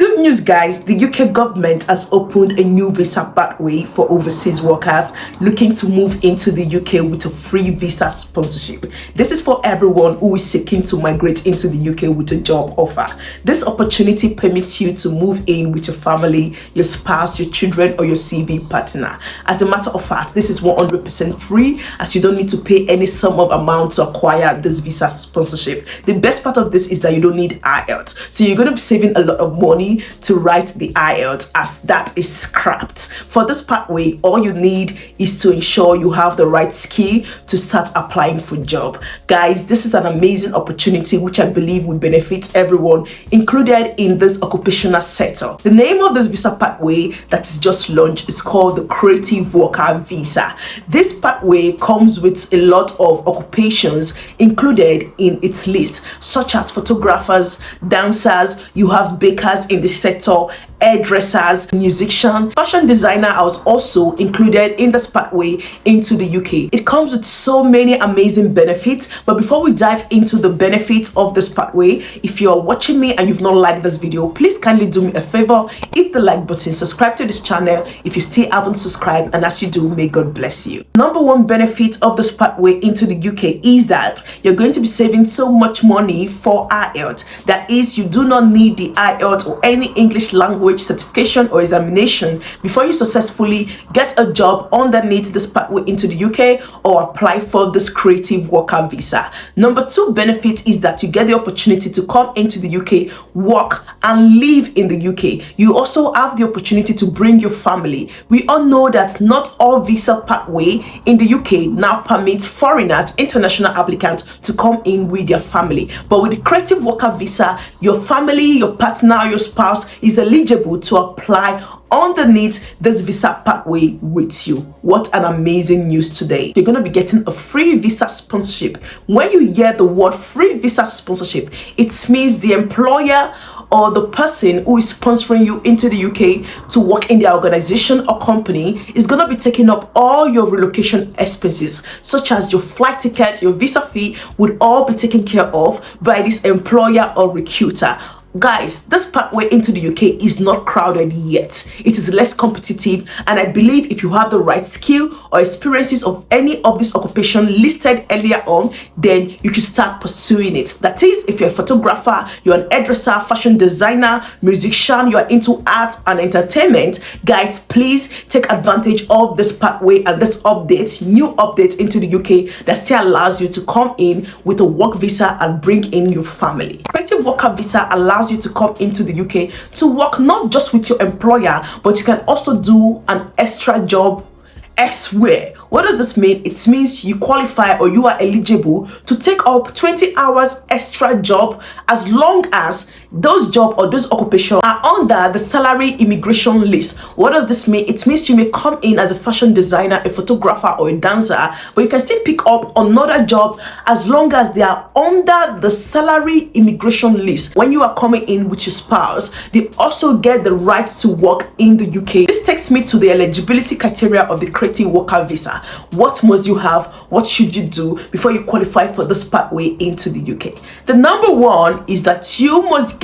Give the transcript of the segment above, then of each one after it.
Good news, guys, the UK government has opened a new visa pathway for overseas workers looking to move into the UK with a free visa sponsorship. This is for everyone who is seeking to migrate into the UK with a job offer. This opportunity permits you to move in with your family, your spouse, your children, or your CV partner. As a matter of fact, this is 100% free, as you don't need to pay any sum of amount to acquire this visa sponsorship. The best part of this is that you don't need IELTS, so you're going to be saving a lot of money to write the IELTS, as that is scrapped. For this pathway, all you need is to ensure you have the right skill to start applying for job. Guys, this is an amazing opportunity which I believe will benefit everyone included in this occupational sector. The name of this visa pathway that is just launched is called the Creative Worker Visa. This pathway comes with a lot of occupations included in its list, such as photographers, dancers, you have bakers in this sector, hairdressers, musician, fashion designer was also included in this pathway into the UK. It comes with so many amazing benefits, but before we dive into the benefits of this pathway, if you are watching me and you've not liked this video, please kindly do me a favor, hit the like button, subscribe to this channel if you still haven't subscribed, and as you do, may God bless you. Number one benefit of this pathway into the UK is that you're going to be saving so much money for IELTS. That is, you do not need the IELTS or any English language certification or examination before you successfully get a job underneath this pathway into the UK or apply for this creative worker visa. Number two benefit is that you get the opportunity to come into the UK, work and live in the UK. You also have the opportunity to bring your family. We all know that not all visa pathway in the UK now permits foreigners, international applicants, to come in with their family, but with the creative worker visa, your family, your partner, your spouse is eligible to apply underneath this visa pathway with you. What an amazing news today. You're going to be getting a free visa sponsorship. When you hear the word free visa sponsorship, it means the employer or the person who is sponsoring you into the UK to work in their organization or company is going to be taking up all your relocation expenses, such as your flight ticket, your visa fee, would all be taken care of by this employer or recruiter. Guys, this pathway into the UK is not crowded yet. It is less competitive, and I believe if you have the right skill or experiences of any of this occupation listed earlier on, then you should start pursuing it. That is, if you're a photographer, you're an hairdresser, fashion designer, musician, you're into art and entertainment, guys, please take advantage of this pathway and this new update into the UK that still allows you to come in with a work visa and bring in your family. Creative worker visa allows you to come into the UK to work not just with your employer, but you can also do an extra job elsewhere. What does this mean? It means you qualify or you are eligible to take up 20 hours extra job as long as those job or those occupations are under the salary immigration list. What does this mean? It means you may come in as a fashion designer, a photographer, or a dancer, but you can still pick up another job as long as they are under the salary immigration list. When you are coming in with your spouse, they also get the right to work in the UK. This takes me to the eligibility criteria of the creative worker visa. What must you have? What should you do before you qualify for this pathway into the UK? The number one is that you must,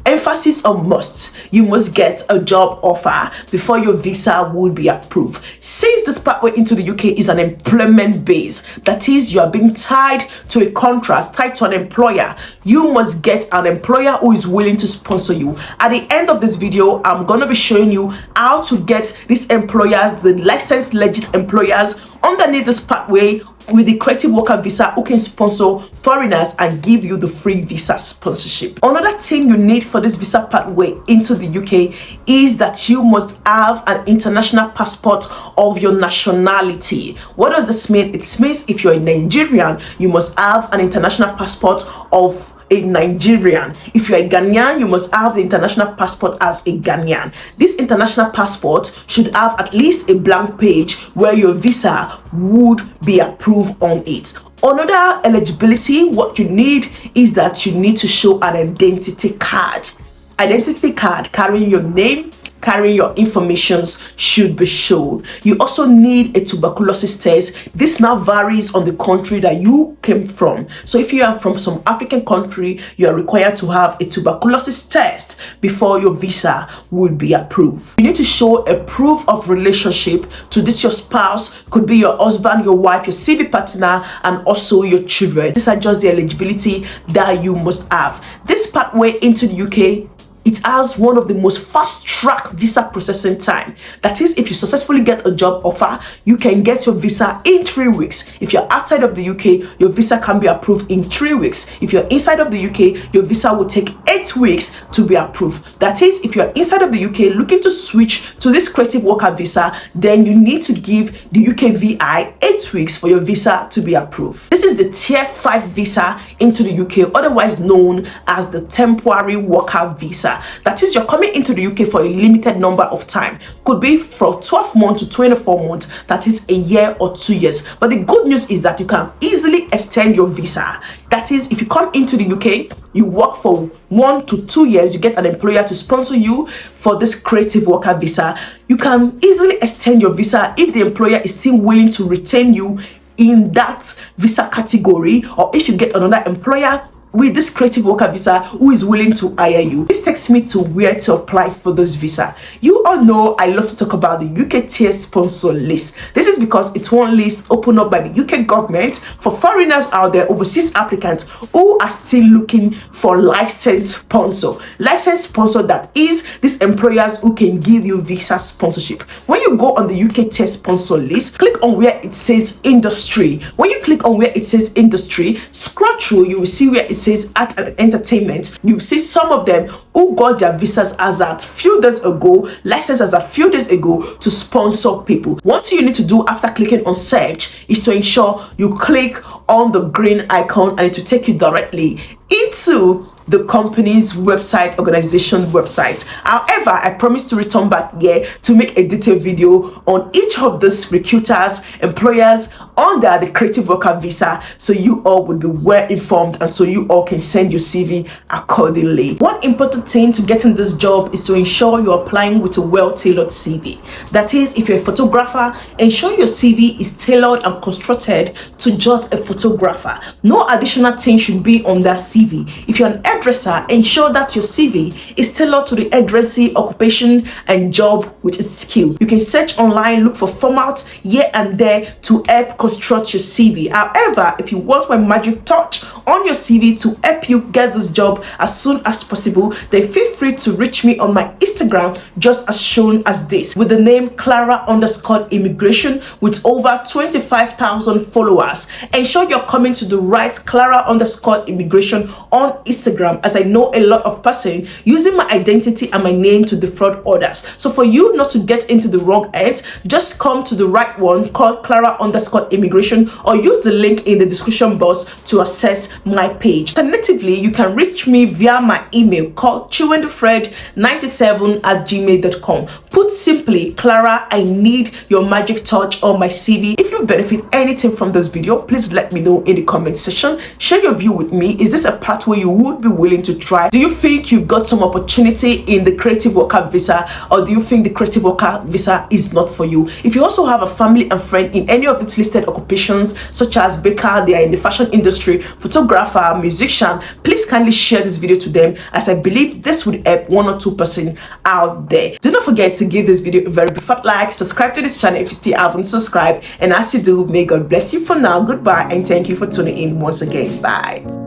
emphasis on must, you must get a job offer before your visa would be approved. Since this pathway into the UK is an employment base, that is, you are being tied to a contract, tied to an employer, you must get an employer who is willing to sponsor you. At the end of this video, I'm going to be showing you how to get these employers, the licensed legit employers underneath this pathway with the creative worker visa who can sponsor foreigners and give you the free visa sponsorship. Another thing you need for this visa pathway into the UK is that you must have an international passport of your nationality. What does this mean? It means if you're a Nigerian, you must have an international passport of a Nigerian. If you're a Ghanaian, you must have the international passport as a Ghanaian. This international passport should have at least a blank page where your visa would be approved on it. Another eligibility, what you need is that you need to show an identity card. Identity card carrying your name, carrying your informations should be shown. You also need a tuberculosis test. This now varies on the country that you came from. So if you are from some African country, you are required to have a tuberculosis test before your visa would be approved. You need to show a proof of relationship to this your spouse, could be your husband, your wife, your CV partner, and also your children. These are just the eligibility that you must have. This pathway into the UK, it has one of the most fast-track visa processing time. That is, if you successfully get a job offer, you can get your visa in 3 weeks. If you're outside of the UK, your visa can be approved in 3 weeks. If you're inside of the UK, your visa will take 8 weeks to be approved. That is, if you're inside of the UK looking to switch to this creative worker visa, then you need to give the UK VI 8 weeks for your visa to be approved. This is the Tier 5 visa into the UK, otherwise known as the temporary worker visa. That is, you're coming into the UK for a limited number of time. Could be from 12 months to 24 months, that is a year or 2 years. But the good news is that you can easily extend your visa. That is, if you come into the UK, you work for 1 to 2 years, you get an employer to sponsor you for this creative worker visa. You can easily extend your visa if the employer is still willing to retain you in that visa category, or if you get another employer with this creative worker visa who is willing to hire you. This takes me to where to apply for this visa. You all know I love to talk about the UK tier sponsor list. This is because it's one list opened up by the UK government for foreigners out there, overseas applicants who are still looking for licensed sponsor. Licensed sponsor, that is, these employers who can give you visa sponsorship. When you go on the UK tier sponsor list, click on where it says industry. When you click on where it says industry, scroll through, you will see where it says art and entertainment. You see some of them who got their visas as at few days ago, licensed as a few days ago to sponsor people. One thing you need to do after clicking on search is to ensure you click on the green icon, and it will take you directly into the company's website, organization website. However, I promise to return back here to make a detailed video on each of these recruiters, employers under the creative worker visa, so you all will be well informed and so you all can send your CV accordingly. One important thing to getting this job is to ensure you're applying with a well-tailored CV. That is, if you're a photographer, ensure your CV is tailored and constructed to just a photographer. No additional thing should be on that CV. If you're an hairdresser, ensure that your CV is tailored to the hairdressing occupation and job with its skill. You can search online, look for formats here and there to help construct your CV. However, if you want my magic touch on your CV to help you get this job as soon as possible, then feel free to reach me on my Instagram, just as shown as this, with the name Clara_immigration, with over 25,000 followers. Ensure you're coming to the right Clara_immigration on Instagram, as I know a lot of persons using my identity and my name to defraud others. So for you not to get into the wrong hands, just come to the right one called Clara_immigration, or use the link in the description box to access my page. Alternatively, you can reach me via my email called chiwendufred97@gmail.com. Put simply, Clara, I need your magic touch on my CV. If you benefit anything from this video, please let me know in the comment section. Share your view with me. Is this a pathway you would be willing to try? Do you think you got some opportunity in the creative worker visa, or do you think the creative worker visa is not for you? If you also have a family and friend in any of these listed occupations, such as baker, they are in the fashion industry, photographer, musician, please kindly share this video to them, as I believe this would help 1 or 2 persons out there. Do not forget to give this video a very big fat like, subscribe to this channel if you still haven't subscribed, and as you do, may God bless you for now. Goodbye, and thank you for tuning in once again. Bye.